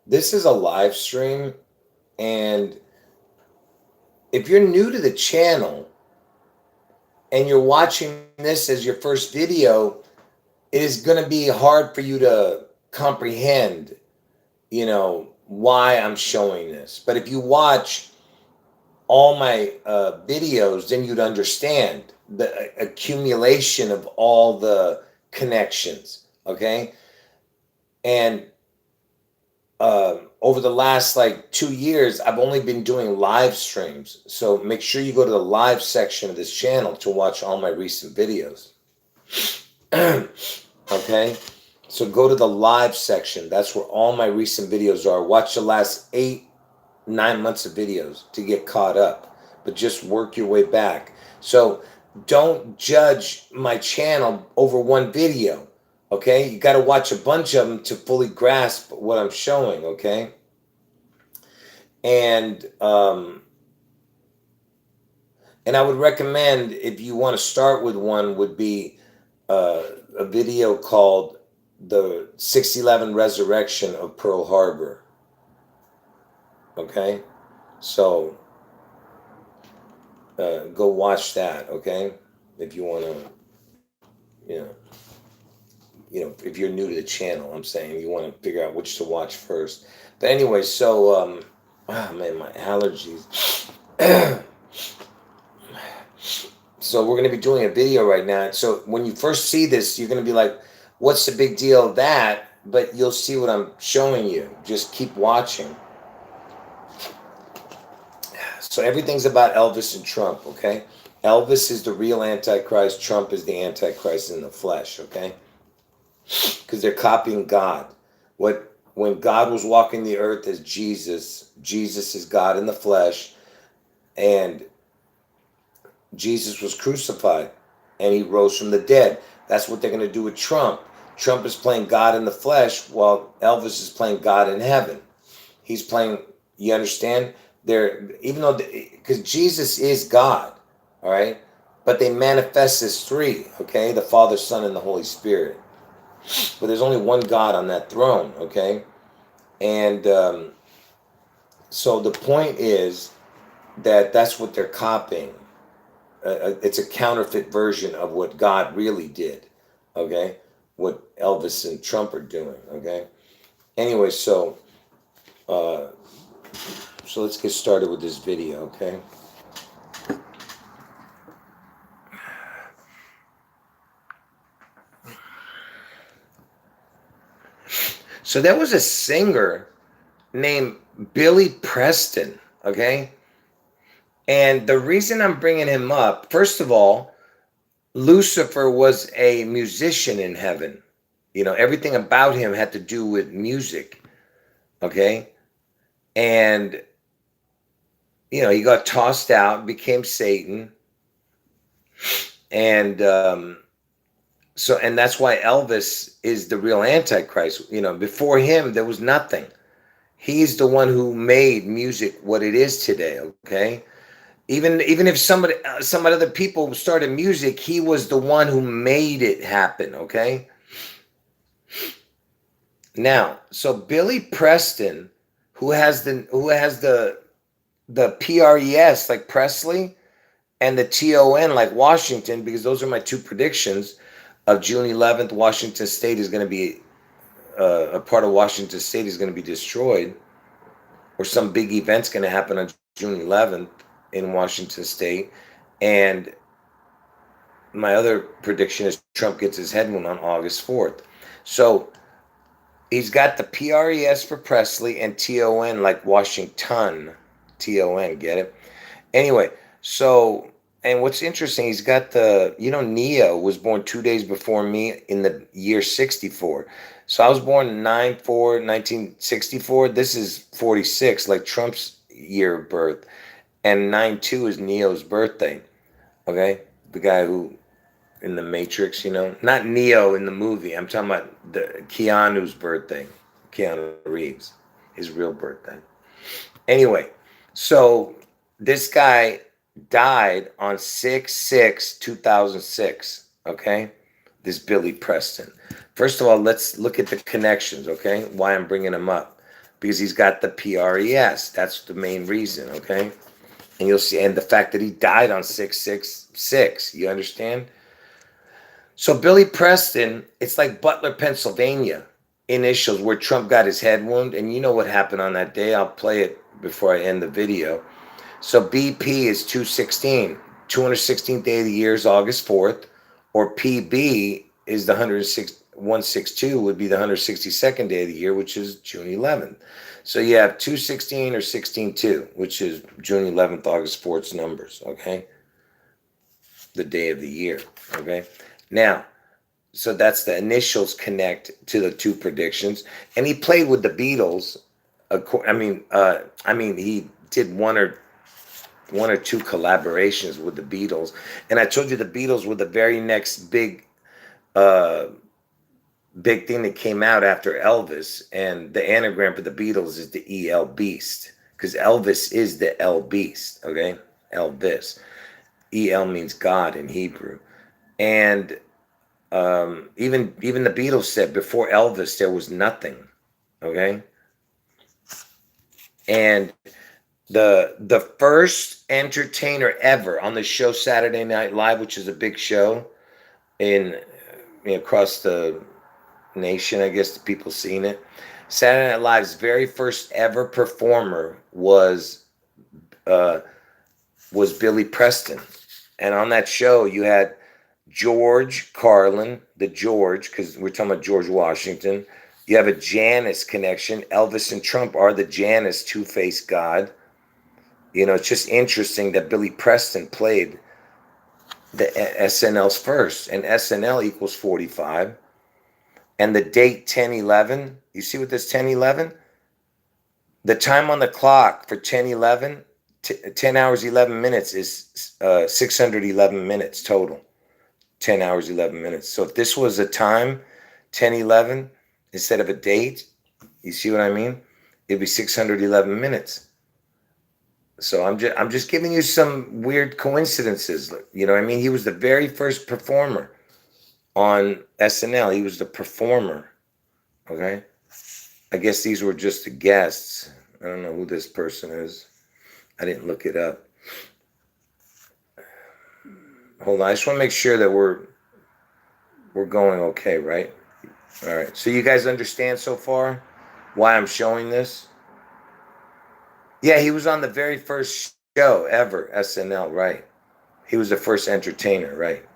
This is a live stream, and if you're new to the channel and you're watching this as your first video, it is going to be hard for you to comprehend, why I'm showing this. But if you watch all my videos, then you'd understand the accumulation of all the connections. Okay. And over the last like 2 years, I've only been doing live streams. So make sure you go to the live section of this channel to watch all my recent videos. Okay. So go to the live section. That's where all my recent videos are. Watch the last 8, 9 months of videos to get caught up, but just work your way back. So don't judge my channel over one video. Okay, you got to watch a bunch of them to fully grasp what I'm showing. Okay, and and I would recommend, if you want to start with one, would be a video called "The 6/11 Resurrection of Pearl Harbor." Okay, so go watch that. Okay, if you want to, you know, if you're new to the channel, I'm saying you want to figure out which to watch first. But anyway, so oh man, my allergies. So we're going to be doing a video right now. So when you first see this, you're going to be like, "What's the big deal of that?" But you'll see what I'm showing you. Just keep watching. So everything's about Elvis and Trump. Okay, Elvis is the real Antichrist. Trump is the Antichrist in the flesh. Okay. Because they're copying God. When God was walking the earth as Jesus, Jesus is God in the flesh, and Jesus was crucified, and he rose from the dead. That's what they're going to do with Trump. Trump is playing God in the flesh, while Elvis is playing God in heaven. He's playing. You understand? Even though, because Jesus is God, all right, but they manifest as three. Okay, the Father, Son, and the Holy Spirit. But there's only one God on that throne, okay? And so the point is that that's what they're copying. It's a counterfeit version of what God really did, okay? What Elvis and Trump are doing, okay? Anyway, uh, so let's get started with this video, okay? So there was a singer named Billy Preston, okay? And the reason I'm bringing him up, first of all, Lucifer was a musician in heaven. Everything about him had to do with music, okay? And, he got tossed out, became Satan. And and that's why Elvis is the real Antichrist. Before him, there was nothing. He's the one who made music what it is today, okay? Even if some other people started music, he was the one who made it happen, okay? Now, so Billy Preston, who has the PRES like Presley and the TON like Washington, because those are my two predictions of June 11th. Washington State is going to be a part of Washington State is going to be destroyed, or some big event's going to happen on June 11th in Washington State. And my other prediction is Trump gets his head wound on August 4th. So he's got the PRES for Presley and TON like Washington. TON, get it? Anyway, so, and what's interesting, he's got Neo was born 2 days before me in the year 64. So I was born 9/4/1964. This is 46, like Trump's year of birth. And 9/2 is Neo's birthday. Okay? The guy who in the Matrix, not Neo in the movie. I'm talking about Keanu's birthday. Keanu Reeves, his real birthday. Anyway, so this guy died on 6/6/2006. Okay? This Billy Preston. First of all, let's look at the connections, okay? Why I'm bringing him up. because he's got the PRES. That's the main reason, okay? And you'll see, and the fact that he died on 666, you understand? So Billy Preston, it's like Butler, Pennsylvania initials where Trump got his head wound. And you know what happened on that day. I'll play it before I end the video. So BP is 216. 216th day of the year is August 4th. Or PB is the 162 would be the 162nd day of the year, which is June 11th. So you have 216 or 16-2, which is June 11th, August 4th numbers, okay? The day of the year, okay? Now, so that's the initials connect to the two predictions. And he played with the Beatles. I mean, he did one or two collaborations with the Beatles. And I told you the Beatles were the very next big thing that came out after Elvis, and the anagram for the Beatles is the EL Beast, because Elvis is the L Beast, okay? Elvis. EL means God in Hebrew. And even the Beatles said before Elvis there was nothing, okay? And the first entertainer ever on the show Saturday Night Live, which is a big show in across the nation, I guess the people seen it. Saturday Night Live's very first ever performer was Billy Preston, and on that show you had George Carlin, the George, because we're talking about George Washington. You have a Janus connection. Elvis and Trump are the Janus, two-faced God. You know, it's just interesting that Billy Preston played the SNL's first, and SNL equals 45. And the date 10/11, you see what this 10/11? The time on the clock for 10/11, 10 hours 11 minutes is 611 minutes total. 10 hours 11 minutes. So if this was a time 10/11 instead of a date, you see what I mean? It'd be 611 minutes. So I'm just giving you some weird coincidences. You know what I mean? He was the very first performer on SNL. He was the performer. Okay? I guess these were just the guests. I don't know who this person is. I didn't look it up. Hold on. I just want to make sure that we're going okay, right? All right. So you guys understand so far why I'm showing this? Yeah, he was on the very first show ever, SNL, right? He was the first entertainer, right?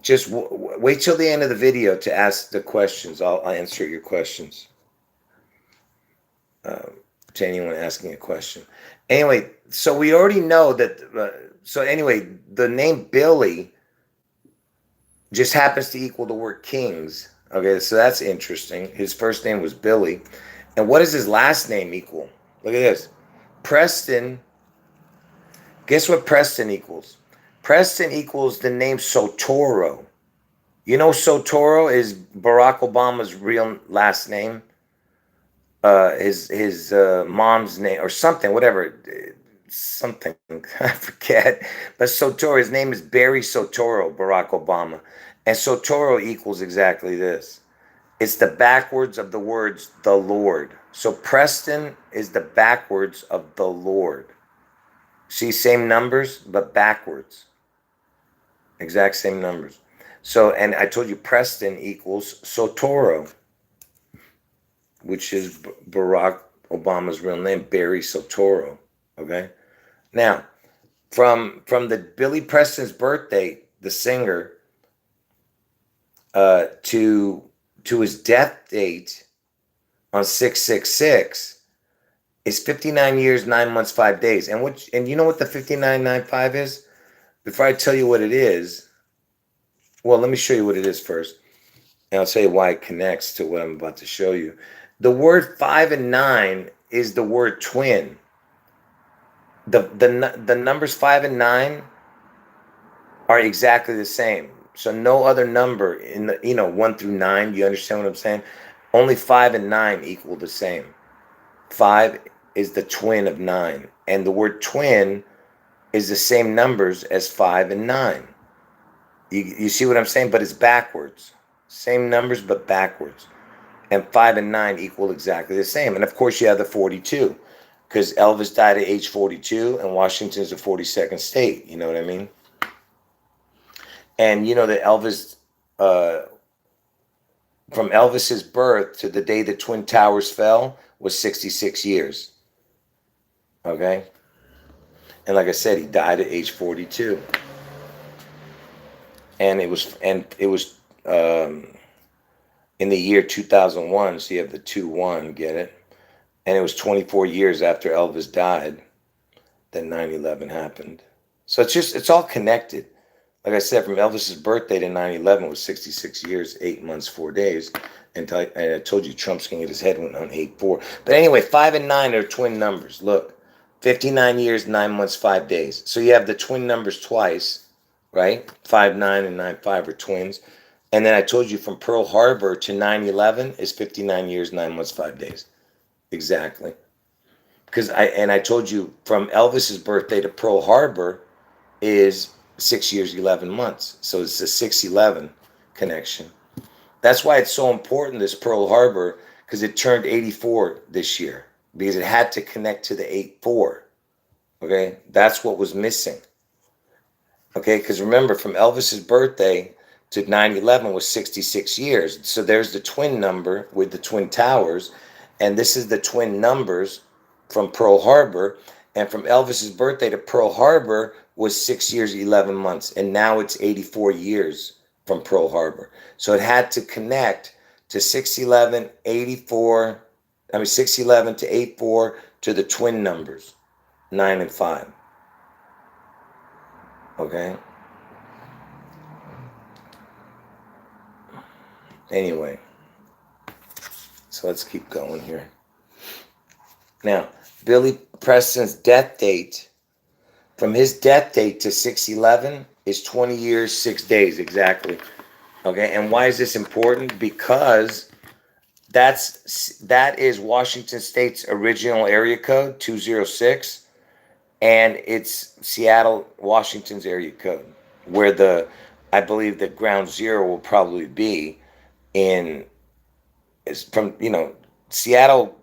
Just wait till the end of the video to ask the questions. I'll answer your questions. To anyone asking a question. Anyway, so we already know that. So anyway, the name Billy just happens to equal the word kings. Okay, so that's interesting. His first name was Billy. And what does his last name equal? Look at this. Preston. Guess what Preston equals? Preston equals the name Sotoro. You know Sotoro is Barack Obama's real last name? His mom's name or something, whatever. Something, I forget. But Sotoro, his name is Barry Sotoro, Barack Obama. And Sotoro equals exactly this. It's the backwards of the words, the Lord. So Preston is the backwards of the Lord. See, same numbers, but backwards. Exact same numbers. So, and I told you Preston equals Sotoro, which is Barack Obama's real name, Barry Sotoro. Okay? Now, from the Billy Preston's birthday, the singer, to his death date on 666 is 59 years, 9 months, 5 days. And you know what the 5995 is? Before I tell you what it is, well, let me show you what it is first. And I'll tell you why it connects to what I'm about to show you. The word 5 and 9 is the word twin. The numbers 5 and 9 are exactly the same. So no other number in the 1 through 9. You understand what I'm saying? Only 5 and 9 equal the same. 5 is the twin of 9, and the word twin is the same numbers as 5 and 9. You see what I'm saying? But it's backwards. Same numbers, but backwards. And 5 and 9 equal exactly the same. And of course, you have the 42, because Elvis died at age 42, and Washington is the 42nd state. You know what I mean? And you know that Elvis, from Elvis's birth to the day the Twin Towers fell, was 66 years. Okay? And like I said, he died at age 42. And it was in the year 2001, so you have the 2-1, get it? And it was 24 years after Elvis died that 9/11 happened. So it's all connected. Like I said, from Elvis's birthday to 9/11 was 66 years, 8 months, 4 days. And I told you Trump's going to get his head on 8-4. But anyway, 5 and 9 are twin numbers. Look, 59 years, 9 months, 5 days. So you have the twin numbers twice, right? 5-9 and 9-5 are twins. And then I told you from Pearl Harbor to 9/11 is 59 years, 9 months, 5 days. Exactly. Because I told you from Elvis's birthday to Pearl Harbor is 6 years, 11 months. So it's a 6/11 connection. That's why it's so important, this Pearl Harbor, because it turned 84 this year, because it had to connect to the 8-4. Okay? That's what was missing. Okay? Because remember, from Elvis's birthday to 9/11 was 66 years. So there's the twin number with the Twin Towers, and this is the twin numbers from Pearl Harbor. And from Elvis's birthday to Pearl Harbor was 6 years, 11 months. And now it's 84 years from Pearl Harbor. So it had to connect to 6/11, 84, 6/11 to 8-4 to the twin numbers, 9 and 5. Okay? Anyway, so let's keep going here. Now, Billy Preston's death date, from his death date to 6/11 is 20 years, 6 days, exactly. Okay, and why is this important? Because that is Washington State's original area code, 206, and it's Seattle, Washington's area code, where I believe the ground zero will probably be is from, Seattle.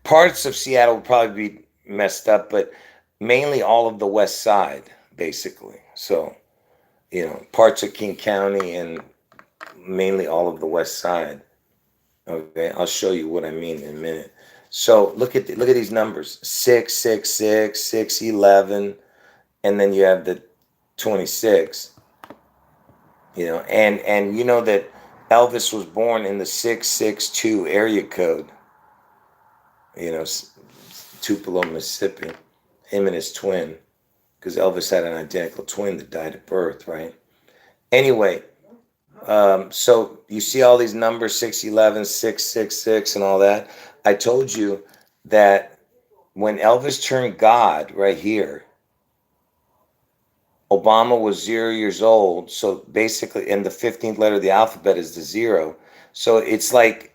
Parts of Seattle will probably be messed up, but mainly all of the west side, basically. So, parts of King County and mainly all of the west side. Okay, I'll show you what I mean in a minute. So look at these numbers: 666, 611, and then you have the 26. And you know that Elvis was born in the 662 area code. Tupelo, Mississippi. Him and his twin, because Elvis had an identical twin that died at birth, right? Anyway, so you see all these numbers, 611, 666, and all that. I told you that when Elvis turned God right here, Obama was 0 years old. So basically, and the 15th letter of the alphabet is the 0. So it's like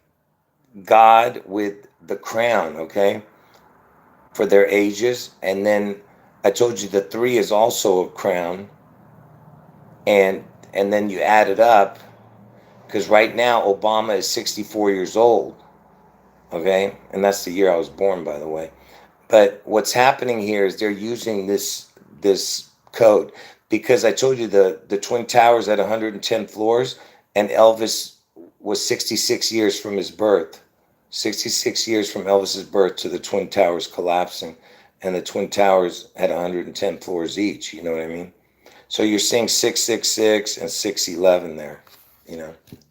God with the crown, okay, for their ages. And then I told you the 3 is also a crown. And then you add it up, because right now Obama is 64 years old, okay? And that's the year I was born, by the way. But what's happening here is they're using this code, because I told you the Twin Towers had 110 floors, and Elvis was 66 years from his birth. 66 years from Elvis's birth to the Twin Towers collapsing, and the Twin Towers had 110 floors each, you know what I mean? So you're seeing 666 and 611 there,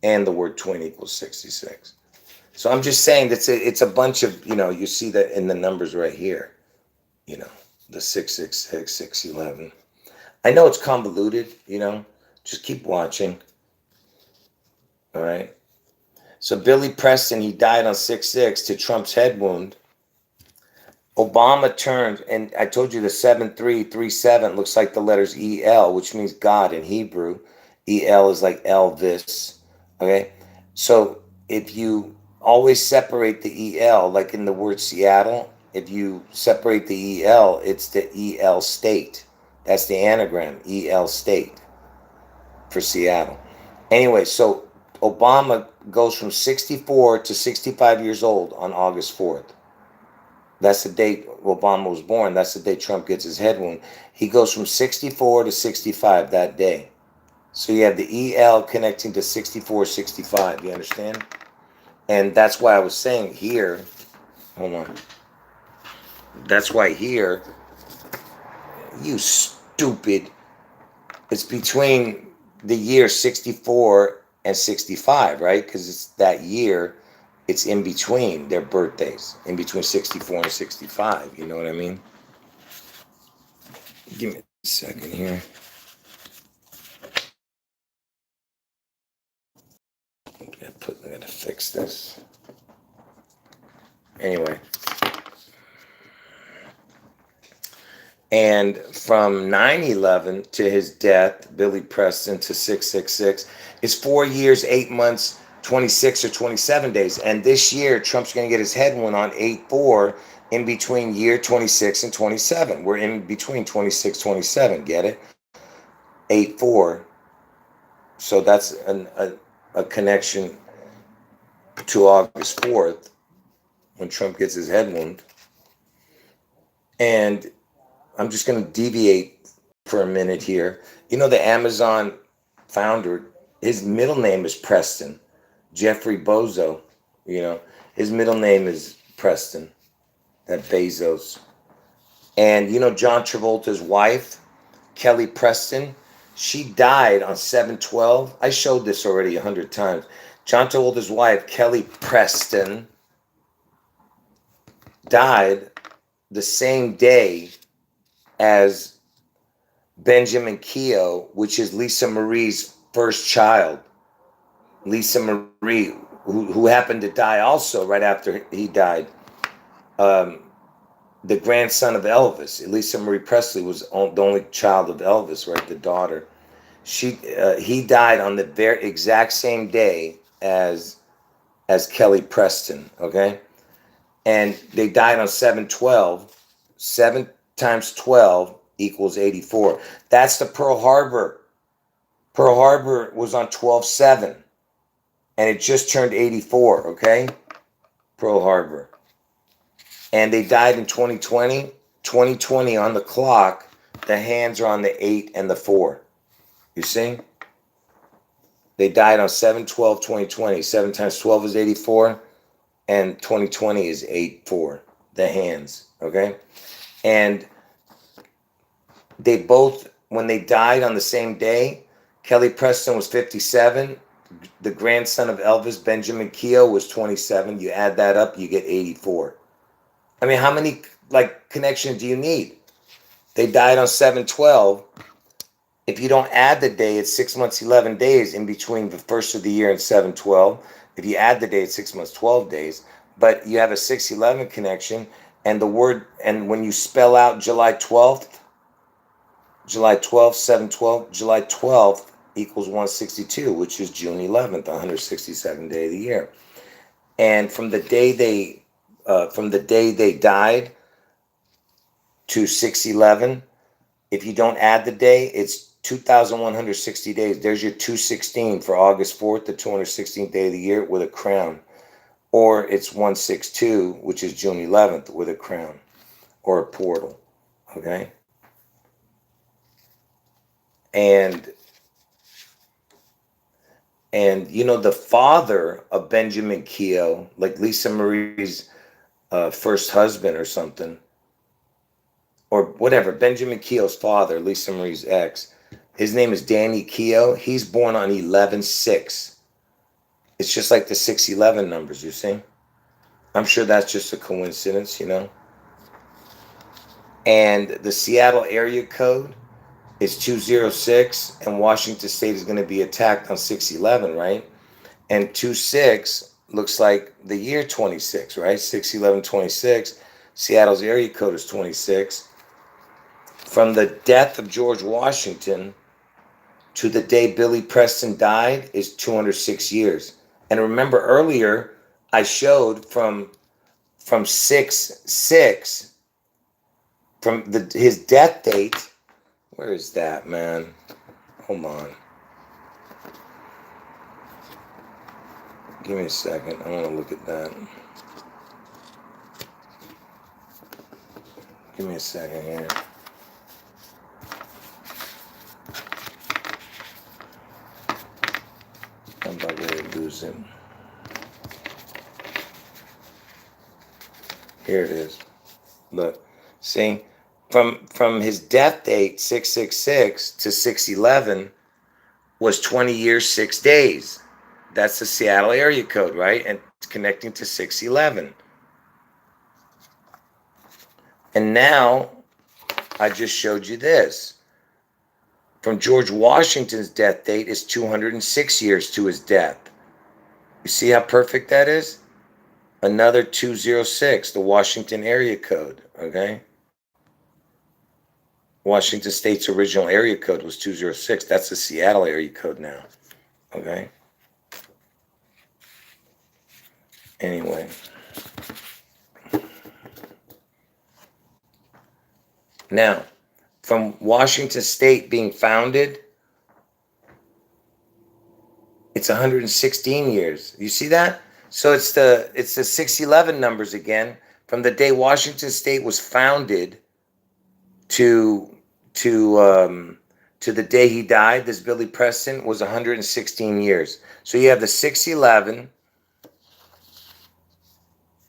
and the word twin equals 66. So I'm just saying that it's a bunch of, you see that in the numbers right here, the 666, 611. I know it's convoluted, just keep watching. All right. So Billy Preston, he died on 6/6 to Trump's head wound. Obama turned, and I told you the 7337 looks like the letters EL, which means God in Hebrew. EL is like Elvis. Okay. So if you always separate the EL, like in the word Seattle, if you separate the EL, it's the EL state. That's the anagram, EL state for Seattle. Anyway, so Obama goes from 64 to 65 years old on August 4th. That's the date Obama was born. That's the day Trump gets his head wound. He goes from 64 to 65 that day. So you have the EL connecting to 64, 65. You understand? And that's why I was saying here, hold on. That's why here, you stupid, it's between the year 64 and 65, right? Because it's that year, it's in between their birthdays, in between 64 and 65. You know what I mean? Give me a second here. I gotta fix this. Anyway. And from 9/11 to his death, Billy Preston to 666, is 4 years, 8 months, 26 or 27 days. And this year, Trump's going to get his head wound on 8/4 in between year 26 and 27. We're in between 26, 27. Get it? 8/4. So that's a connection to August 4th when Trump gets his head wound. And I'm just going to deviate for a minute here. You know, the Amazon founder, his middle name is Preston. Jeffrey Bozo, you know, his middle name is Preston, that Bezos. And, you know, John Travolta's wife, Kelly Preston, she died on 7/12. I showed this already 100 times. John Travolta's wife, Kelly Preston, died the same day as Benjamin Keogh, which is Lisa Marie's first child. Lisa Marie, who happened to die also right after he died. The grandson of Elvis. Lisa Marie Presley was the only child of Elvis, right? The daughter. He died on the very exact same day as Kelly Preston, okay? And they died on 7/12. 7 times 12 equals 84. That's the Pearl Harbor. Pearl Harbor was on 12/7. And it just turned 84, okay? Pearl Harbor. And they died in 2020. 2020 on the clock. The hands are on the 8 and the 4. You see? They died on 7/12/2020. 7 times 12 is 84. And 2020 is 8/4. The hands, okay? And they both, when they died on the same day, Kelly Preston was 57. The grandson of Elvis, Benjamin Keogh, was 27. You add that up, you get 84. I mean, how many connections do you need? They died on 7/12. If you don't add the day, it's 6 months, 11 days in between the first of the year and 7/12. If you add the day, it's 6 months, 12 days. But you have a 6/11 connection, and when you spell out July 12th, 7/12, July 12th equals 162, which is June 11th, 167th day of the year. And from the day they died to 6/11, if you don't add the day, it's 2,160 days. There's your 216 for August 4th, the 216th day of the year with a crown. Or it's 162, which is June 11th with a crown or a portal. Okay? And you know, the father of Benjamin Keogh, like Lisa Marie's first husband or something, or whatever, Benjamin Keogh's father, Lisa Marie's ex, his name is Danny Keogh. He's born on 11/6. It's just like the 6/11 numbers, you see? I'm sure that's just a coincidence, you know? And the Seattle area code is 206, and Washington State is going to be attacked on 6/11, right? And 26 looks like the year 26, right? 6/11/26. Seattle's area code is 26. From the death of George Washington to the day Billy Preston died is 206 years. And remember earlier, I showed from 6/6, from his death date. Where is that, man? Hold on. Give me a second. I want to look at that. Give me a second here. I'm about ready to lose him. Here it is. Look, see, from his death date 666 to 611 was 20 years 6 days. That's the Seattle area code, right? And it's connecting to 611. And now I just showed you this. From George Washington's death date is 206 years to his death. You see how perfect that is? Another 206, the Washington area code, okay? Washington State's original area code was 206. That's the Seattle area code now, okay? Anyway. Now, from Washington State being founded, it's 116 years. You see that? So it's the 611 numbers again. From the day Washington State was founded to the day he died, this Billy Preston, was 116 years. So you have the 611,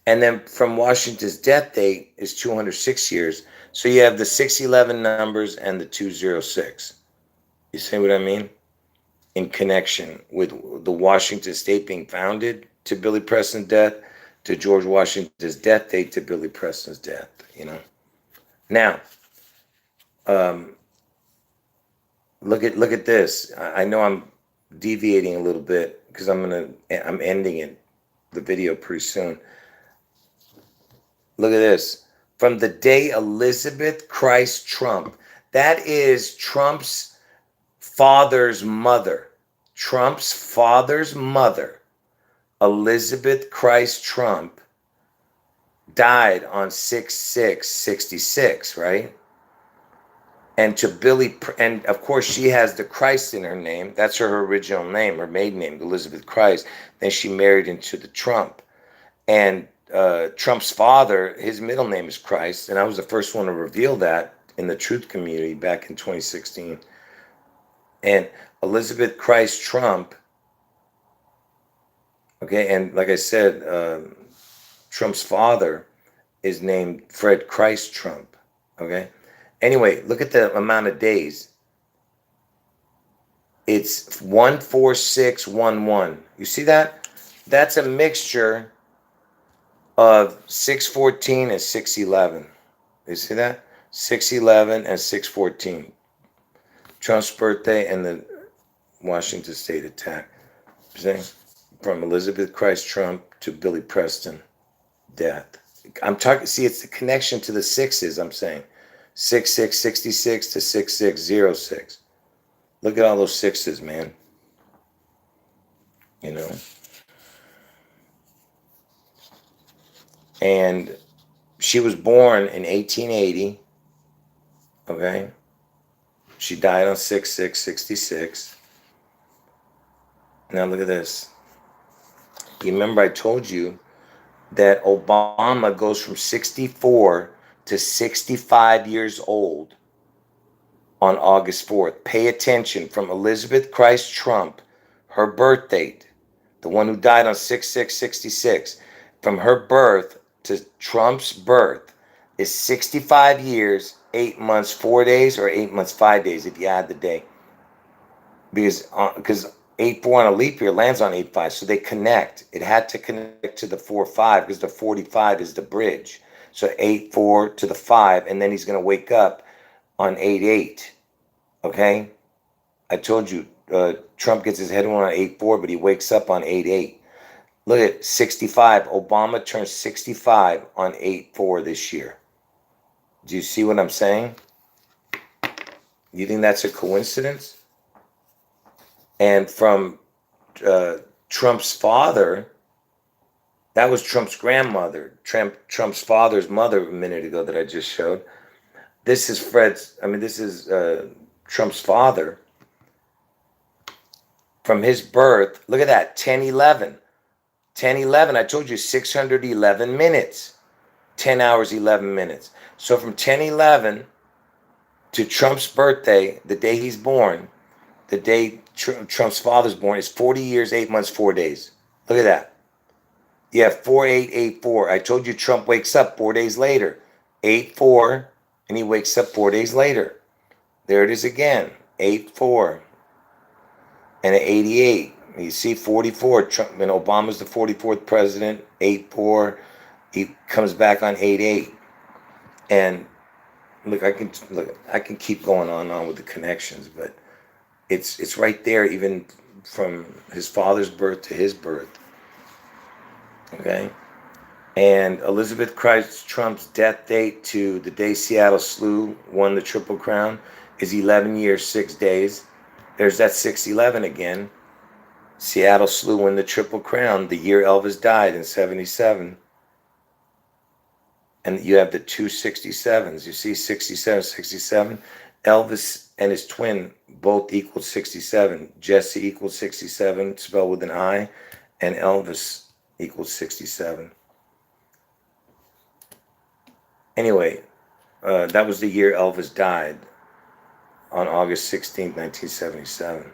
and then from Washington's death date is 206 years. So you have the 611 numbers and the 206. You see what I mean? In connection with the Washington State being founded to Billy Preston's death, to George Washington's death date to Billy Preston's death, you know. Now, look at this. I know I'm deviating a little bit because I'm ending the video pretty soon. Look at this. From the day Elizabeth Christ Trump, that is Trump's father's mother. Trump's father's mother, Elizabeth Christ Trump, died on 6/6/66, right? And to Billy, and of course she has the Christ in her name. That's her original name, her maiden name, Elizabeth Christ. Then she married into the Trump. And Trump's father, his middle name is Christ. And I was the first one to reveal that in the truth community back in 2016. And Elizabeth Christ Trump, okay, and like I said, Trump's father is named Fred Christ Trump, okay? Anyway, look at the amount of days. It's 14611. You see that? That's a mixture of 614 and 611. You see that? 611 and 614. Trump's birthday and the Washington State attack. See? From Elizabeth Christ Trump to Billy Preston death. I'm talking, see, it's the connection to the sixes, I'm saying. 6666 to 6606. Look at all those sixes, man. You know? And she was born in 1880. Okay? She died on 6/6/66. Now look at this. You remember I told you that Obama goes from 64 to 65 years old on August 4th. Pay attention. From Elizabeth Christ Trump, her birth date, the one who died on 6/6/66, from her birth to Trump's birth is 65 years, 8 months, 4 days, or 8 months, 5 days if you add the day. Because 8/4 on a leap year lands on 8/5, so they connect. It had to connect to the 4/5 because the 45 is the bridge. So 8/4 to the 5, and then he's going to wake up on 8/8. Okay? I told you, Trump gets his head on 8/4, but he wakes up on 8/8. Look at 65. Obama turns 65 on 8/4 this year. Do you see what I'm saying? You think that's a coincidence? And from Trump's father, that was Trump's grandmother, Trump's father's mother a minute ago that I just showed. This is Trump's father. From his birth, look at that, 10/11. 10:11. I told you 611 minutes. 10 hours, 11 minutes. So from 10:11 to Trump's birthday, the day he's born, the day Trump's father's born, is 40 years, 8 months, 4 days. Look at that. Yeah, 4884. I told you Trump wakes up 4 days later. 84, and he wakes up 4 days later. There it is again. 84 and an 88. You see 44. Trump and Obama's the 44th president. 84. He comes back on 88. And look, I can keep going on with the connections, but it's right there, even from his father's birth to his birth. Okay. And Elizabeth Christ Trump's death date to the day Seattle Slew won the Triple Crown is 11 years, 6 days. There's that 611 again. Seattle Slew won the Triple Crown the year Elvis died in 77. And you have the 267s. You see 67, 67. Elvis and his twin both equaled 67. Jesse equals 67, spelled with an I. And Elvis equals 67. Anyway, that was the year Elvis died, on August 16th, 1977.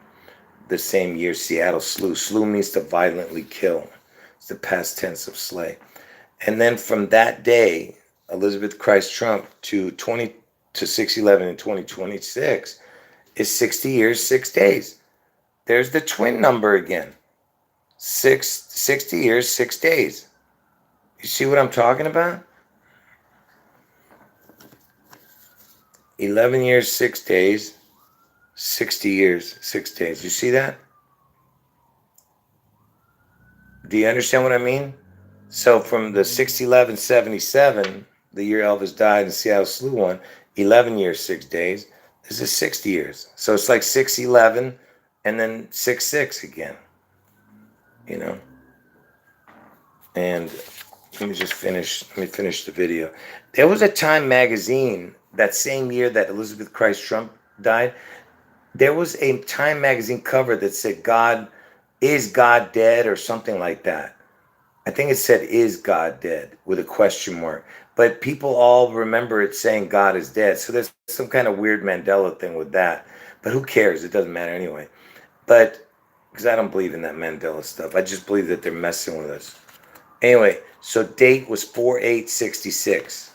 The same year Seattle Slew. Slew means to violently kill. It's the past tense of slay. And then from that day, Elizabeth Christ Trump to 611 in 2026 is 60 years, 6 days. There's the twin number again. 60 years, 6 days. You see what I'm talking about? 11 years, 6 days. 60 years, 6 days. You see that? Do you understand what I mean? So from the 611, 77, the year Elvis died and Seattle Slew won, 11 years, 6 days. This is 60 years. So it's like 611 and then 66 again. You know? And let me finish the video. There was a Time magazine that same year that Elizabeth Christ Trump died. There was a Time magazine cover that said, "Is God dead?" or something like that. I think it said, "Is God dead?" with a question mark. But people all remember it saying God is dead. So there's some kind of weird Mandela thing with that. But who cares? It doesn't matter anyway. But because I don't believe in that Mandela stuff. I just believe that they're messing with us. Anyway, so date was 4/8/66.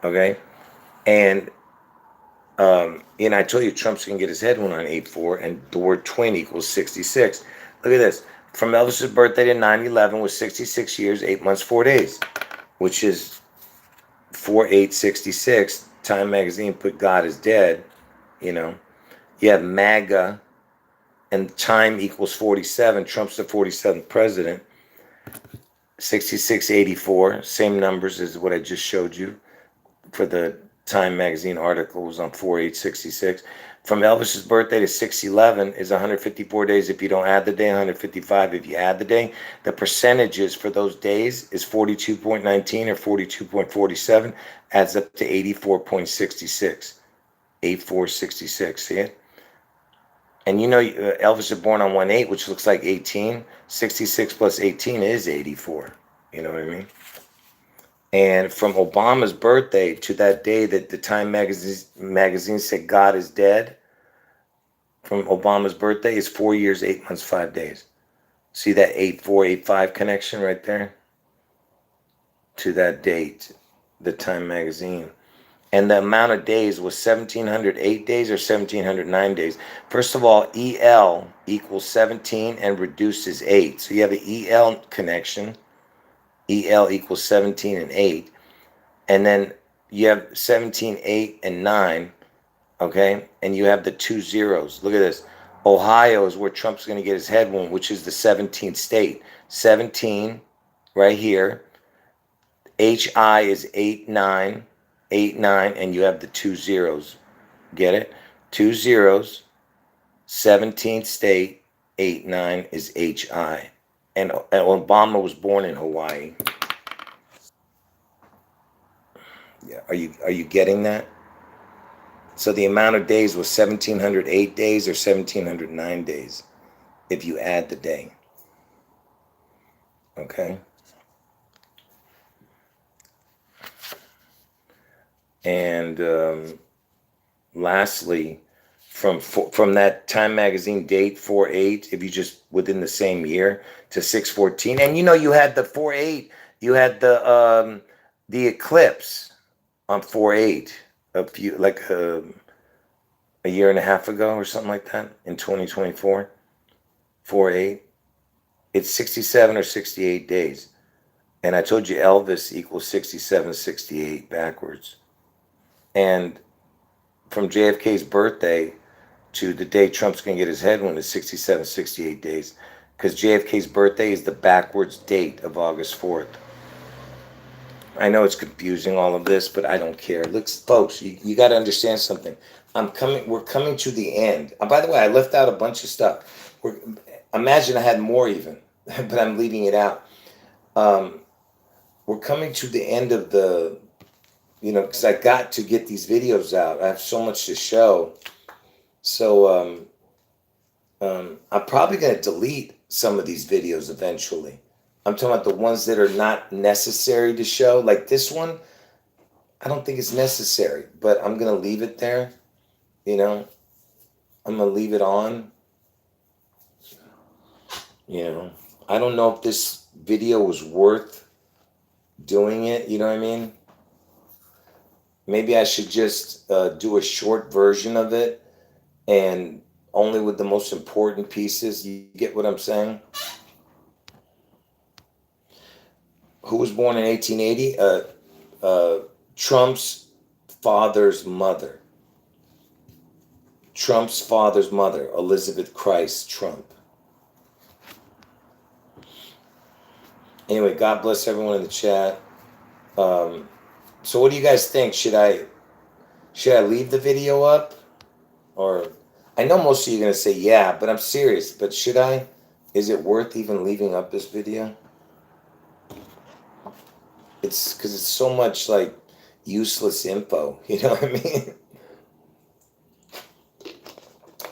Okay? And I told you Trump's going to get his head one on 8/4, and the word twin equals 66. Look at this. From Elvis's birthday to 9/11 was 66 years, 8 months, 4 days, which is 4/8/66. Time magazine put God is dead. You have MAGA, and time equals 47. Trump's the 47th president. 66/84, same numbers as what I just showed you for the Time magazine article, was on 4/8/66. From Elvis's birthday to 6/11 is 154 days if you don't add the day, 155 if you add the day. The percentages for those days is 42.19 or 42.47, adds up to 84.66. 8466, see it? And Elvis was born on 1/8, which looks like 18. 66 plus 18 is 84. You know what I mean? And from Obama's birthday to that day that the Time magazine said God is dead, from Obama's birthday is 4 years, 8 months, 5 days. See that 8485 connection right there? To that date, the Time magazine. And the amount of days was 1,708 days or 1,709 days. First of all, EL equals 17 and reduces 8. So you have an EL connection. EL equals 17 and 8. And then you have 17, 8, and 9. Okay? And you have the 2 zeros. Look at this. Ohio is where Trump's going to get his head wound, which is the 17th state. 17 right here. HI is 8, 9. 8, 9, and you have the 2 zeros. Get it? 2 zeros, 17th state, 8, 9 is HI. And Obama was born in Hawaii. Yeah, are you getting that? So the amount of days was 1,708 days or 1,709 days if you add the day. Okay. And lastly, from that Time Magazine date 4/8, if you just within the same year to 6/14, and you had the 4/8, you had the eclipse on 4/8 a few a year and a half ago or something like that in 2024. 4/8, it's 67 or 68 days, and I told you Elvis equals 67, 68 backwards, and from JFK's birthday to the day Trump's going to get his head wound is 67, 68 days. Because JFK's birthday is the backwards date of August 4th. I know it's confusing, all of this, but I don't care. Look, folks, you got to understand something. We're coming to the end. By the way, I left out a bunch of stuff. Imagine I had more even, but I'm leaving it out. We're coming to the end of the, because I got to get these videos out. I have so much to show. So I'm probably going to delete some of these videos eventually. I'm talking about the ones that are not necessary to show. Like this one, I don't think it's necessary, but I'm going to leave it there. I'm going to leave it on. I don't know if this video was worth doing it. You know what I mean? Maybe I should just do a short version of it and only with the most important pieces. You get what I'm saying? Who was born in 1880? Trump's father's mother. Trump's father's mother, Elizabeth Christ Trump. Anyway, God bless everyone in the chat. So what do you guys think? Should I leave the video up? Or I know most of you are going to say yeah, but I'm serious. But should I? Is it worth even leaving up this video? It's because it's so much like useless info. You know what I mean?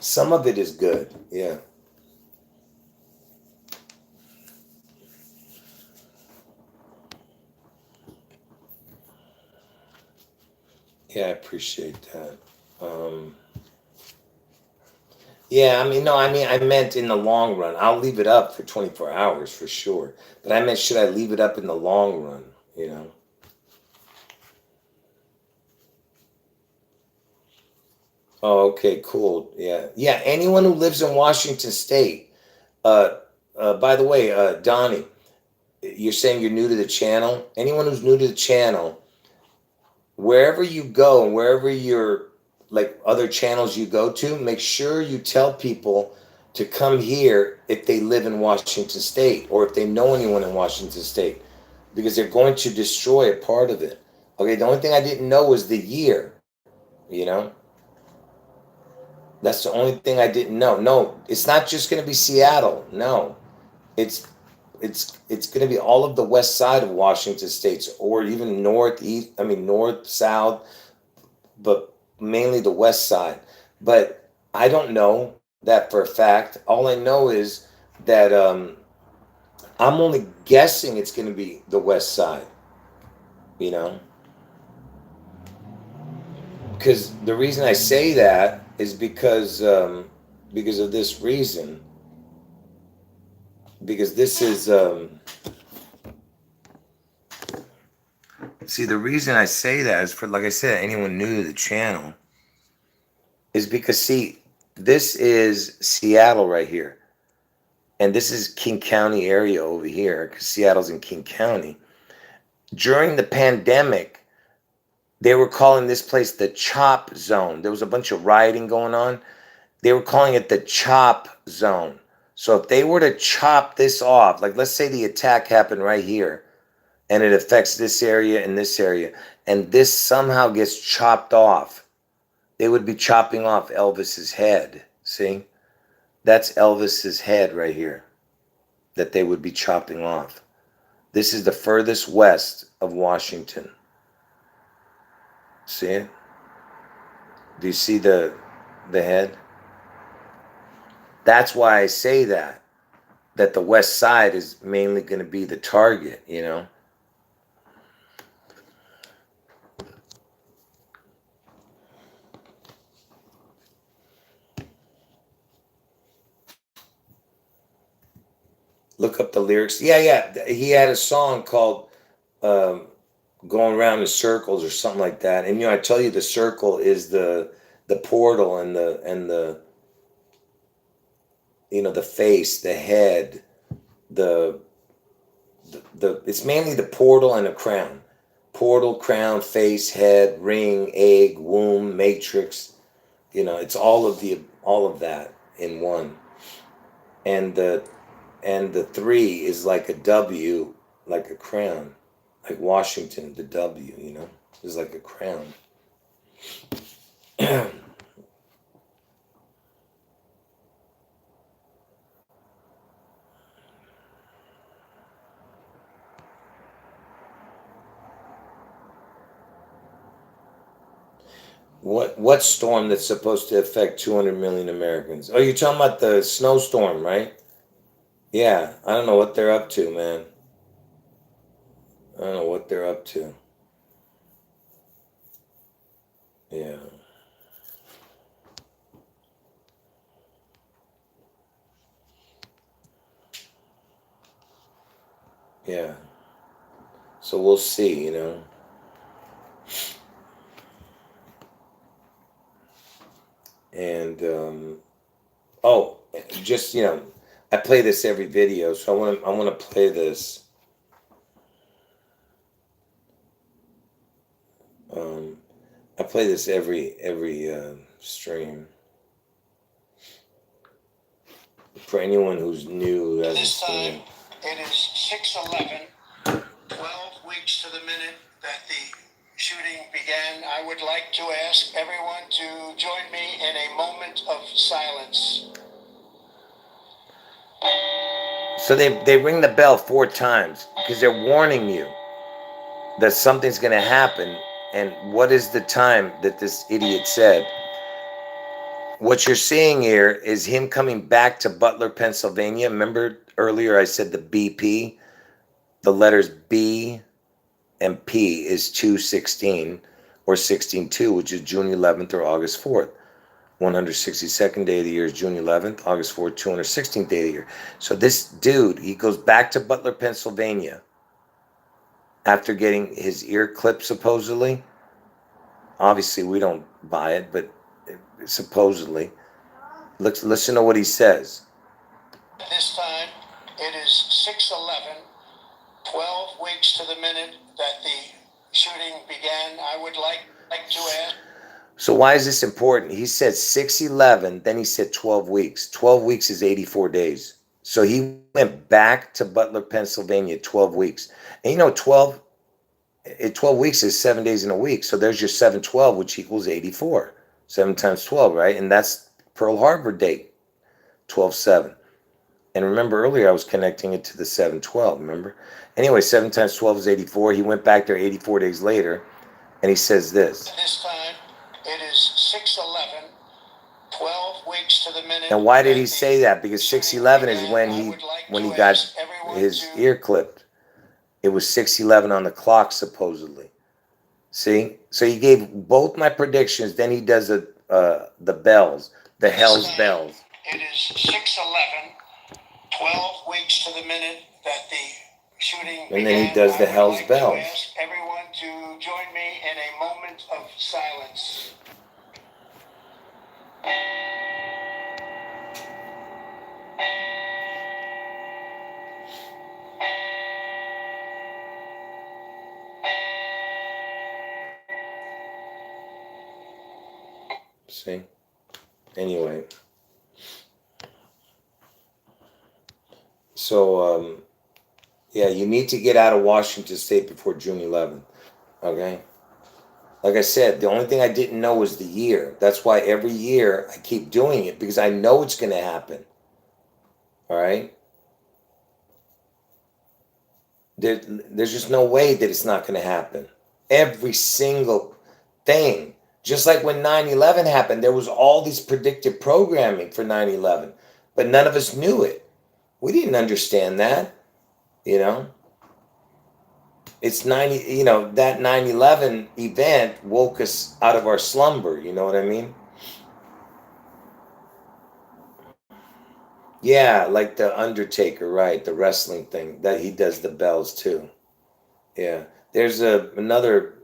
Some of it is good. Yeah. Yeah, I appreciate that. Yeah, I meant in the long run. I'll leave it up for 24 hours for sure. But I meant, should I leave it up in the long run, Oh, okay, cool. Yeah. Yeah, anyone who lives in Washington State, by the way, Donnie, you're saying you're new to the channel. Anyone who's new to the channel, wherever you go and wherever you're, like other channels you go to, make sure you tell people to come here if they live in Washington State or if they know anyone in Washington State, because they're going to destroy a part of it. Okay, the only thing I didn't know was the year, That's the only thing I didn't know. No, it's not just going to be Seattle. No, it's going to be all of the west side of Washington States, or even northeast. North, south, but mainly the west side. But I don't know that for a fact. All I know is that I'm only guessing it's going to be the west side. Because the reason I say that is because of this reason. Because this is see, the reason I say that is for, like I said, anyone new to the channel, is because, see, this is Seattle right here, and this is King County area over here, because Seattle's in King County. During the pandemic, they were calling this place the chop zone. There was a bunch of rioting going on. They were calling it the chop zone. So if they were to chop this off, like let's say the attack happened right here, and it affects this area and this area, and this somehow gets chopped off, they would be chopping off Elvis's head. See? That's Elvis's head right here that they would be chopping off. This is the furthest west of Washington. See it? Do you see the head? That's why I say that. that the West Side is mainly going to be the target, you know. Look up the lyrics. Yeah. He had a song called um, "Going Around in Circles" or something like that. And you know, I tell you, the circle is the portal, and the you know, the face, the head, the it's mainly the portal and a crown. Portal, crown, face, head, ring, egg, womb, matrix. You know, it's all of that in one. And the three is like a W, like a crown, like Washington. The W, you know, is like a crown. What storm that's supposed to affect 200 million Americans? Oh, you're talking about the snowstorm, right? Yeah, I don't know what they're up to, man. I don't know what they're up to. Yeah, yeah. So we'll see, you know. And oh, just you know, I play this every video, so I want to play this. Um, I play this every stream for anyone who's new who hasn't This seen time, it. it is 6:11, 12 weeks to the minute that the shooting began. I would like to ask everyone to join me in a moment of silence. So they ring the bell 4 times because they're warning you that something's going to happen. And what is the time that this idiot said? What you're seeing here is him coming back to Butler, Pennsylvania. Remember earlier I said the BP, the letters B and P is 216 or 16-2, which is June 11th or August 4th. 162nd day of the year is June 11th, August 4th, 216th day of the year. So this dude, he goes back to Butler, Pennsylvania after getting his ear clipped, supposedly. Obviously, we don't buy it, but supposedly. Let's listen to what he says. This time, it is 6:11, 12 weeks to the minute that the shooting began. I would like to ask. So why is this important? He said 6/11, then he said 12 weeks. 12 weeks is 84 days. So he went back to Butler, Pennsylvania 12 weeks. And you know, 12 weeks is 7 days in a week. So there's your 712, which equals 84. 7 times 12, right? And that's Pearl Harbor date, 12/7. And remember earlier I was connecting it to the 712, remember? Anyway, 7 times 12 is 84. He went back there 84 days later, and he says this. This time, it is 6:11, 12 weeks to the minute. And why did he say that? Because 6/11 is when he got his ear clipped. It was 6/11 on the clock, supposedly. See? So he gave both my predictions. Then he does the bells, the hell's bells. It is 6:11, 12 weeks to the minute that the shooting began. And then he does the hell's bells. I ask everyone to join me in a moment of silence. See? Anyway. So, yeah, you need to get out of Washington State before June 11th. Okay? Like I said, the only thing I didn't know was the year. That's why every year I keep doing it, because I know it's going to happen. All right? There's just no way that it's not going to happen. Every single thing. Just like when 9/11 happened, there was all these predictive programming for 9/11, but none of us knew it. We didn't understand that, you know. It's 90, that 9/11 event woke us out of our slumber, you know what I mean? Yeah, like the Undertaker, right? The wrestling thing that he does the bells too. Yeah. There's another,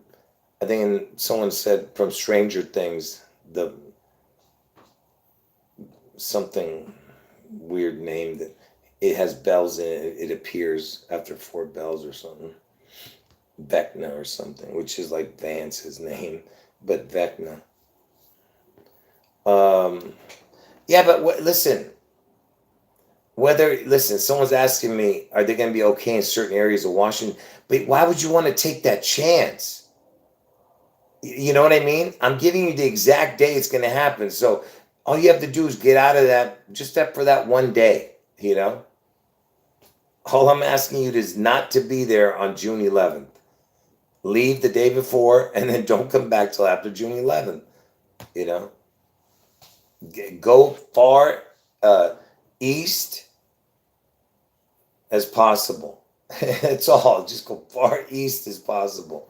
I think someone said from Stranger Things, the something weird name that it has bells in it. It appears after four bells or something. Vecna or something, which is like Vance's name, but Vecna. Um, yeah, but listen, someone's asking me, are they going to be okay in certain areas of Washington? But why would you want to take that chance? You know what I mean? I'm giving you the exact day it's going to happen. So all you have to do is get out of that, just that for that one day, you know? All I'm asking you is not to be there on June 11th. Leave the day before and then don't come back till after June 11th, you know? Go far east as possible. That's all. Just go far east as possible.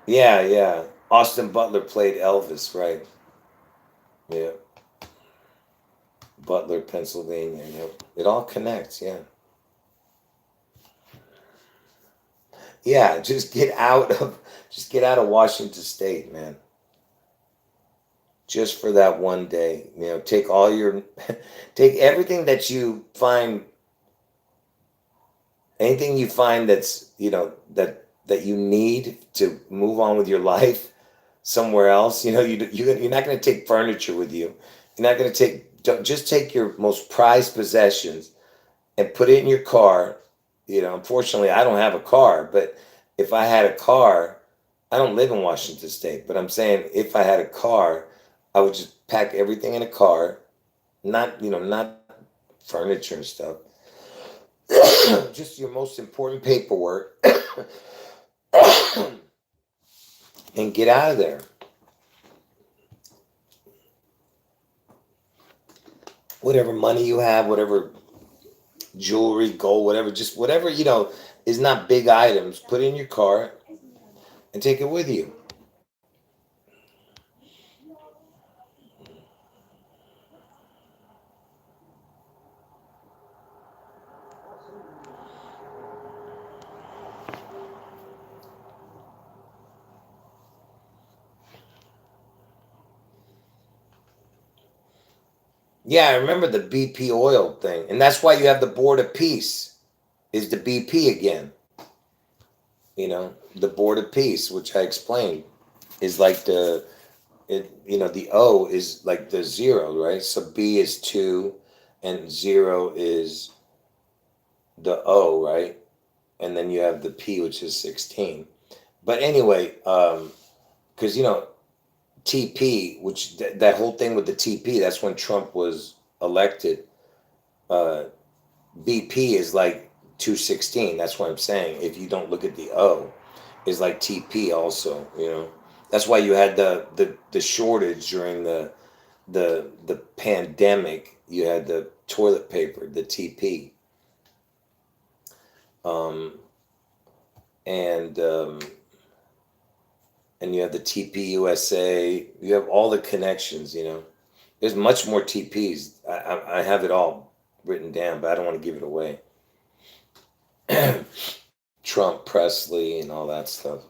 Yeah, yeah. Austin Butler played Elvis, right? Yeah. Butler, Pennsylvania. Yep. It all connects, yeah. Yeah, just get out of Washington State, man. Just for that one day. Take all your take everything that you find, anything you find that's, that you need to move on with your life somewhere else. You're not going to take furniture with you. You're not going to just take your most prized possessions and put it in your car. Unfortunately, I don't have a car, but if I had a car, I don't live in Washington State, but I'm saying if I had a car, I would just pack everything in a car, not furniture and stuff, just your most important paperwork, and get out of there. Whatever money you have, whatever jewelry, gold, whatever, just whatever, is not big items, put in your car and take it with you. Yeah, I remember the BP oil thing. And that's why you have the Board of Peace, is the BP again. The Board of Peace, which I explained, is like the O is like the zero, right? So B is two and zero is the O, right? And then you have the P, which is 16. But anyway, because, TP, which that whole thing with the TP, that's when Trump was elected. Uh, BP is like 216. That's what I'm saying. If you don't look at the O, is like TP also. That's why you had the shortage during the pandemic. You had the toilet paper, the TP. Um, and and you have the TP USA. You have all the connections. There's much more TPs. I have it all written down, but I don't want to give it away. Trump, Presley, and all that stuff.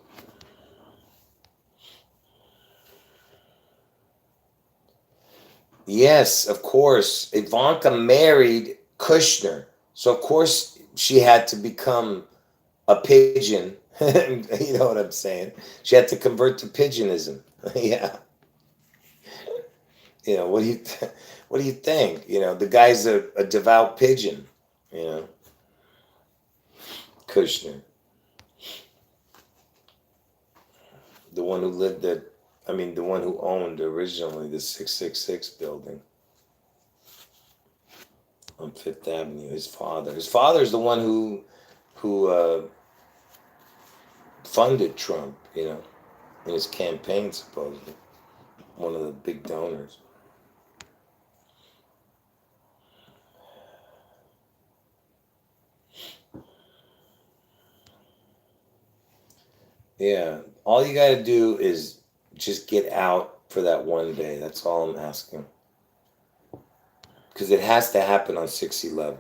Yes, of course. Ivanka married Kushner. So, of course, she had to become a pigeon. You know what I'm saying? She had to convert to pigeonism. Yeah. What do what do you think? The guy's a devout pigeon. You know, Kushner, the one who lived at, the one who owned originally the 666 building on Fifth Avenue. His father. His father's the one who funded Trump. In his campaign supposedly. one of the big donors. Yeah, all you got to do is just get out for that one day. That's all I'm asking. Because it has to happen on 6/11.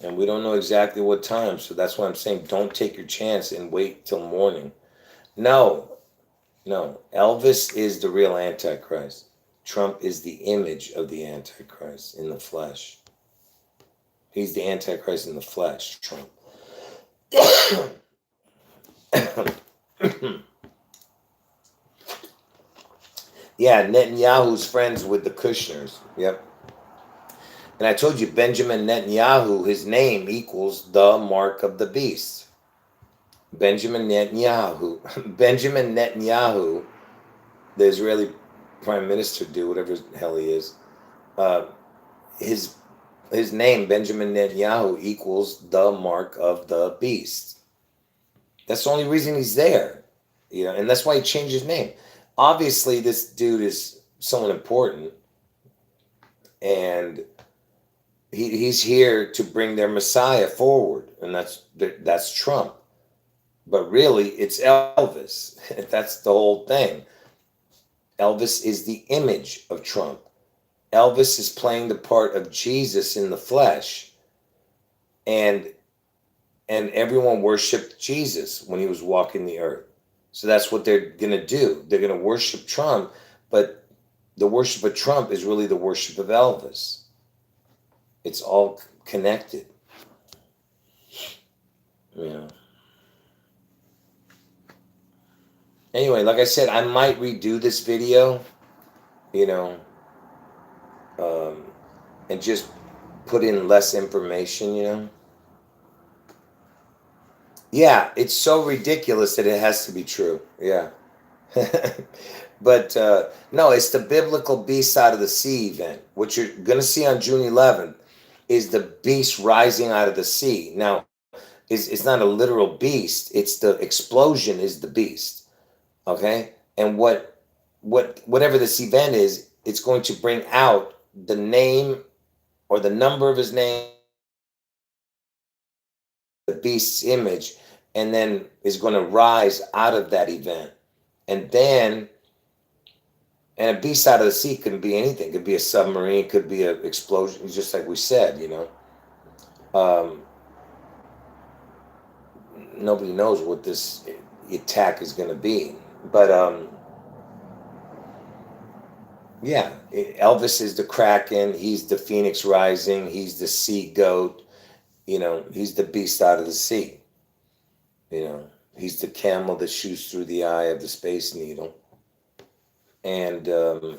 And we don't know exactly what time, so that's why I'm saying don't take your chance and wait till morning. No, no. Elvis is the real Antichrist. Trump is the image of the Antichrist in the flesh. He's the Antichrist in the flesh, Trump. Yeah, Netanyahu's friends with the Kushners. Yep. And I told you, Benjamin Netanyahu, his name equals the mark of the beast. Benjamin Netanyahu. Benjamin Netanyahu, the Israeli prime minister, dude, whatever the hell he is. His name, Benjamin Netanyahu, equals the mark of the beast. That's the only reason he's there. You know, and that's why he changed his name. Obviously, this dude is someone important, and he's here to bring their Messiah forward, and that's Trump. But really, it's Elvis. That's the whole thing. Elvis is the image of Trump. Elvis is playing the part of Jesus in the flesh, and everyone worshipped Jesus when he was walking the earth. So that's what they're going to do. They're going to worship Trump, but the worship of Trump is really the worship of Elvis. It's all connected. Yeah. Anyway, like I said, I might redo this video, you know, and just put in less information, you know. Yeah, it's so ridiculous that it has to be true. Yeah. But no, it's the biblical beast out of the sea event. What you're going to see on June 11th is the beast rising out of the sea. Now, it's not a literal beast. It's the explosion is the beast. Okay? And whatever this event is, it's going to bring out the name or the number of his name, the beast's image, and then is going to rise out of that event. And then, and a beast out of the sea can be anything. It could be a submarine, could be an explosion, just like we said, you know. Nobody knows what this attack is going to be. But, yeah, Elvis is the Kraken. He's the Phoenix Rising. He's the sea goat. You know, he's the beast out of the sea. You know, he's the camel that shoots through the eye of the Space Needle. And you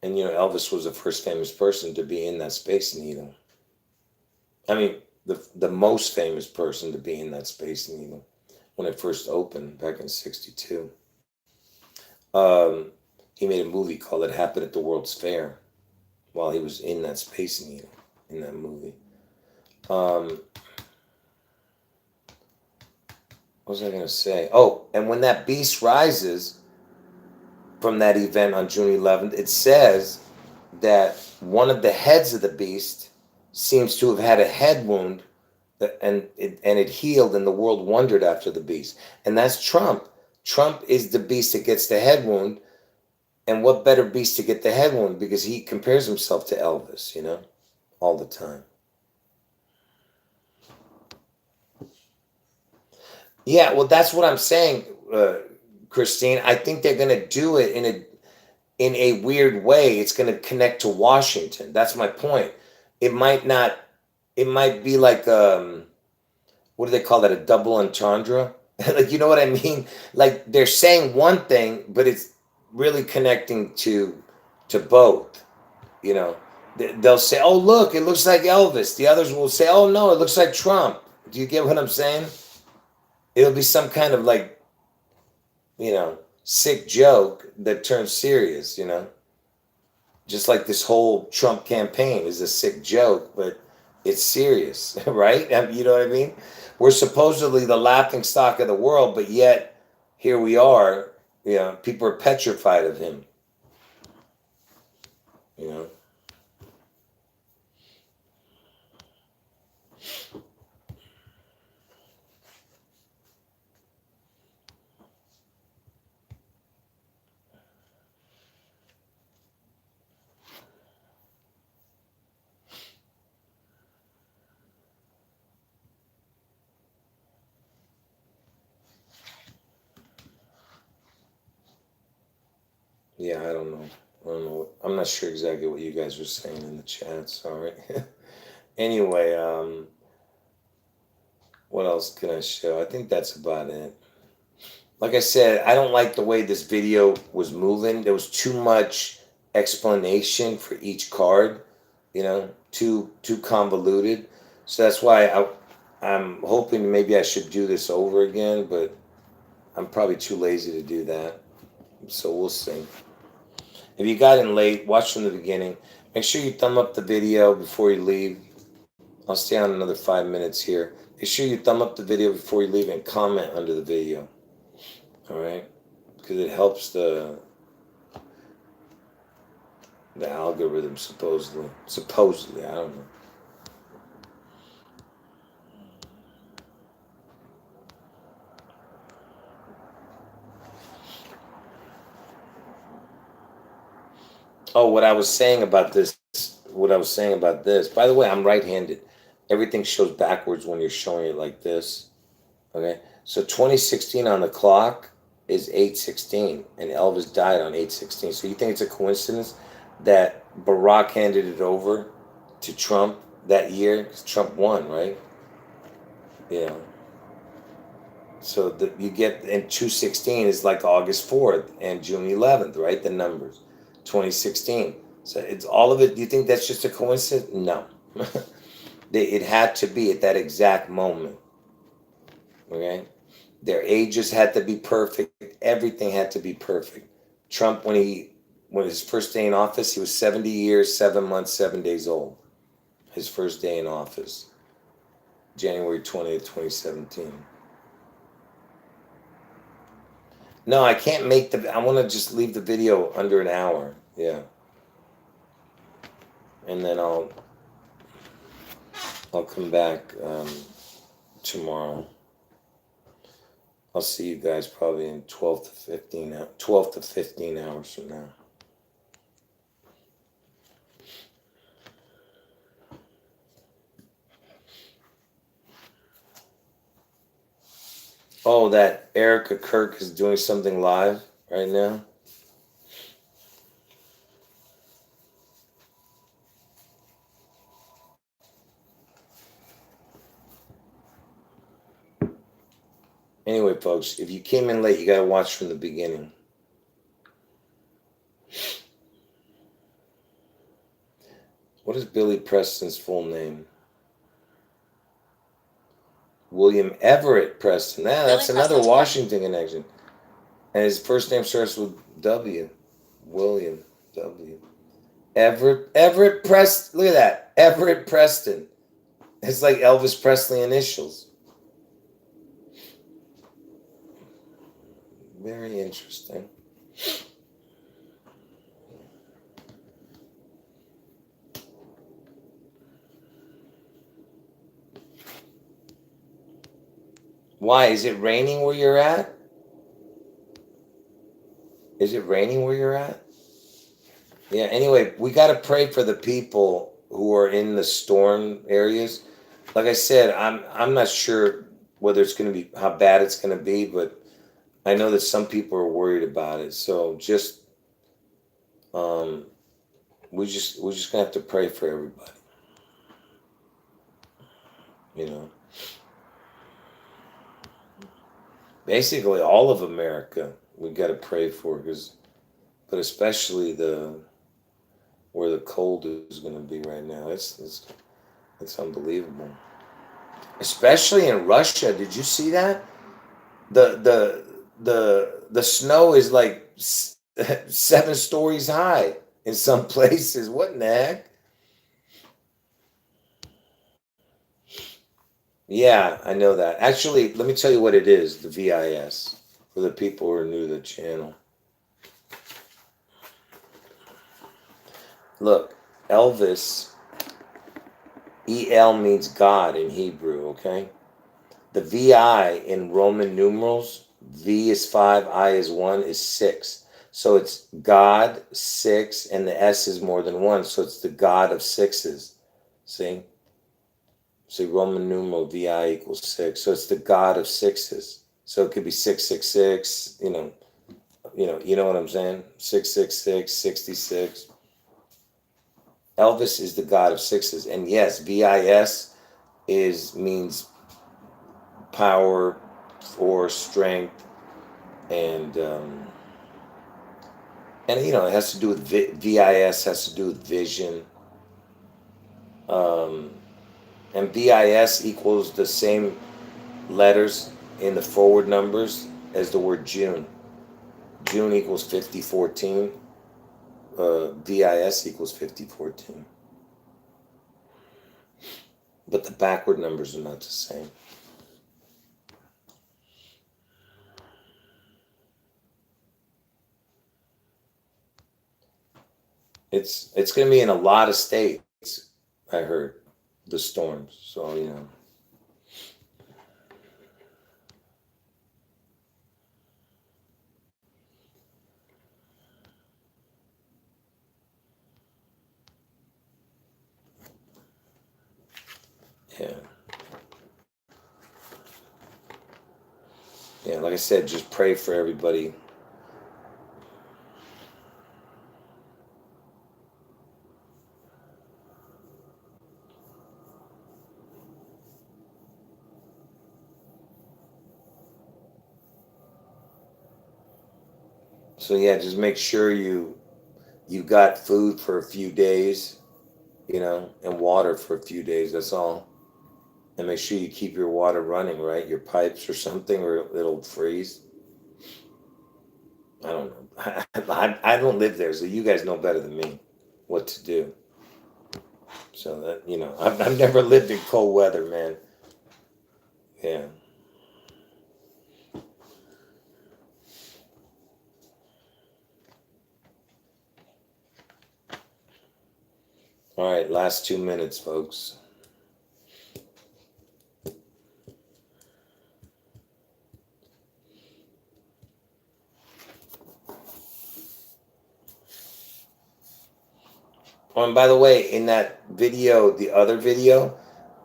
know, Elvis was the first famous person to be in that Space Needle. I mean, the most famous person to be in that Space Needle when it first opened back in '62. He made a movie called "It Happened at the World's Fair" while he was in that Space Needle in that movie. What was I going to say? Oh, and when that beast rises from that event on June 11th, it says that one of the heads of the beast seems to have had a head wound, and it healed, and the world wondered after the beast. And that's Trump. Trump is the beast that gets the head wound. And what better beast to get the head wound? Because he compares himself to Elvis, you know, all the time. Yeah, well, that's what I'm saying, Christine. I think they're going to do it in a weird way. It's going to connect to Washington. That's my point. It might not. It might be like what do they call that? A double entendre. Like, you know what I mean? Like they're saying one thing, but it's really connecting to both. You know, they'll say, "Oh, look, it looks like Elvis." The others will say, "Oh, no, it looks like Trump." Do you get what I'm saying? It'll be some kind of like, you know, sick joke that turns serious, you know? Just like this whole Trump campaign is a sick joke, but It's serious, right? You know what I mean? We're supposedly the laughing stock of the world, but yet here we are. You know, people are petrified of him. You know. Yeah, I don't know. I don't know. I'm not sure exactly what you guys were saying in the chat. Sorry. Anyway, what else can I show? I think that's about it. Like I said, I don't like the way this video was moving. There was too much explanation for each card, you know, too convoluted. So that's why I'm hoping maybe I should do this over again, but I'm probably too lazy to do that. So we'll see. If you got in late, watch from the beginning. Make sure you thumb up the video before you leave. I'll stay on another 5 minutes here. Make sure you thumb up the video before you leave and comment under the video. All right, because it helps the algorithm supposedly I don't know. Oh, what I was saying about this, by the way, I'm right-handed. Everything shows backwards when you're showing it like this. Okay, so 2016 on the clock is 8:16 and Elvis died on 8:16. So you think it's a coincidence that Barack handed it over to Trump that year? 'Cause Trump won, right? Yeah. So you get in 216 is like August 4th and June 11th, right? The numbers, 2016. So it's all of it. Do you think that's just a coincidence? No. It had to be at that exact moment. Okay. Their ages had to be perfect. Everything had to be perfect. Trump, when his first day in office, he was 70 years, 7 months, 7 days old. His first day in office, January 20th, 2017. No, I can't make I want to just leave the video under an hour. Yeah. And then I'll come back tomorrow. I'll see you guys probably in 12 to 15 hours from now. Oh, that Erica Kirk is doing something live right now. Anyway, folks, if you came in late, you got to watch from the beginning. What is Billy Preston's full name? William Everett Preston. That's another Washington connection. And his first name starts with W. William W. Everett Preston. Look at that. Everett Preston. It's like Elvis Presley initials. Very interesting. Why? Is it raining where you're at? Is it raining where you're at? Yeah, anyway, we got to pray for the people who are in the storm areas. Like I said, I'm not sure whether it's going to be how bad it's going to be, but I know that some people are worried about it. So just um we're just going to have to pray for everybody, you know. Basically all of America we got to pray for but especially where the cold is going to be right now. It's unbelievable. Especially in Russia. Did you see that? The snow is like 7 stories high in some places. What in the heck? Yeah, I know that. Actually, let me tell you what it is, the VIS, for the people who are new to the channel. Look, Elvis, EL means God in Hebrew, okay? The VI in Roman numerals, V is 5, I is 1, is 6. So it's God, 6, and the S is more than 1. So it's the God of sixes. See? See, Roman numeral VI equals 6. So it's the God of sixes. So it could be 666, you know what I'm saying? 666, 66. Elvis is the God of sixes. And yes, VIS means power, force, strength, and it has to do with VIS has to do with vision, um, and VIS equals the same letters in the forward numbers as the word June. June equals 5014. VIS equals 5014. But the backward numbers are not the same. It's going to be in a lot of states. I heard the storms. So yeah, yeah. Like I said, just pray for everybody. So yeah, just make sure you got food for a few days, and water for a few days. That's all. And make sure you keep your water running, right? Your pipes or something, or it'll freeze. I don't know. I don't live there, so you guys know better than me what to do. So that I've never lived in cold weather, man. Yeah. All right, last 2 minutes, folks. Oh, and by the way, in that video, the other video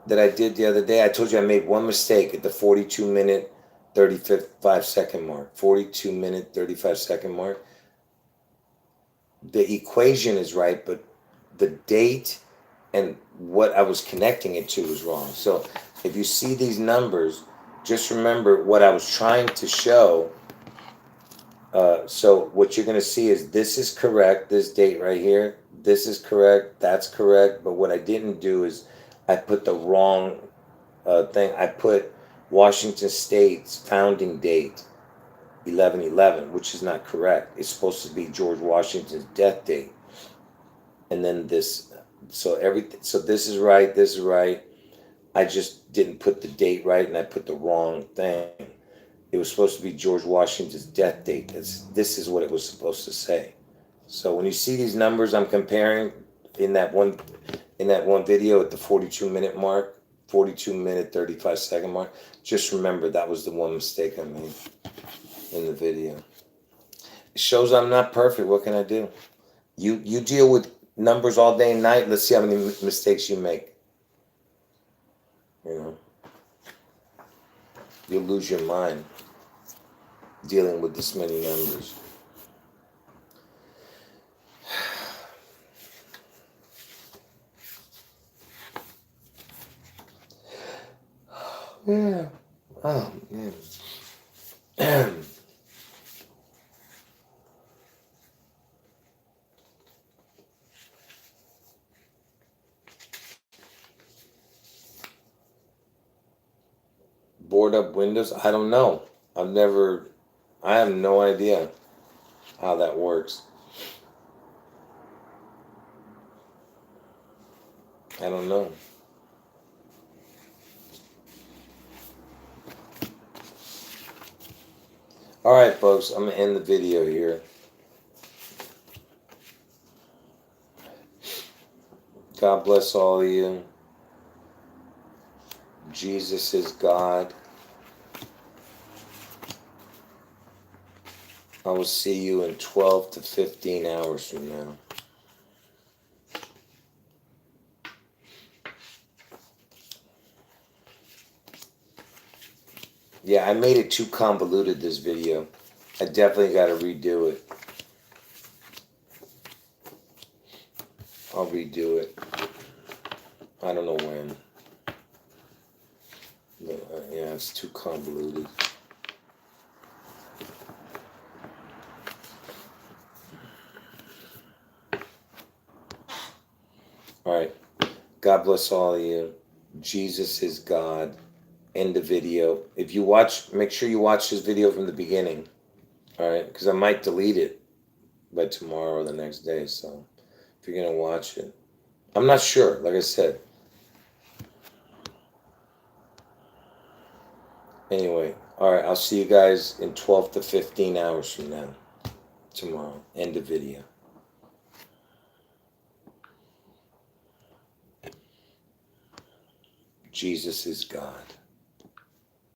that I did the other day, I told you I made one mistake at the 42-minute, 35-second mark. 42-minute, 35-second mark. The equation is right, but the date and what I was connecting it to was wrong. So if you see these numbers, just remember what I was trying to show. So what you're going to see is this is correct, this date right here. This is correct, that's correct. But what I didn't do is I put the wrong thing. I put Washington State's founding date, 11/11, which is not correct. It's supposed to be George Washington's death date. And then this, so this is right, this is right. I just didn't put the date right, and I put the wrong thing. It was supposed to be George Washington's death date. This is what it was supposed to say. So when you see these numbers I'm comparing in that one video at the 42-minute mark, 42-minute 35-second mark, just remember that was the one mistake I made in the video. It shows I'm not perfect. What can I do? You deal with numbers all day and night. Let's see how many mistakes you make. You'll lose your mind dealing with this many numbers. Yeah. Oh, man. Board up windows? I don't know. I have no idea how that works. I don't know. All right, folks, I'm going to end the video here. God bless all of you. Jesus is God. I will see you in 12 to 15 hours from now. Yeah, I made it too convoluted, this video. I definitely got to redo it. I'll redo it. I don't know when. But, yeah, it's too convoluted. All right. God bless all of you. Jesus is God. End the video. If you watch, make sure you watch this video from the beginning. All right, because I might delete it by tomorrow or the next day. So if you're gonna watch it, I'm not sure. Like I said. Anyway, all right. I'll see you guys in 12 to 15 hours from now. Tomorrow. End the video. Jesus is God.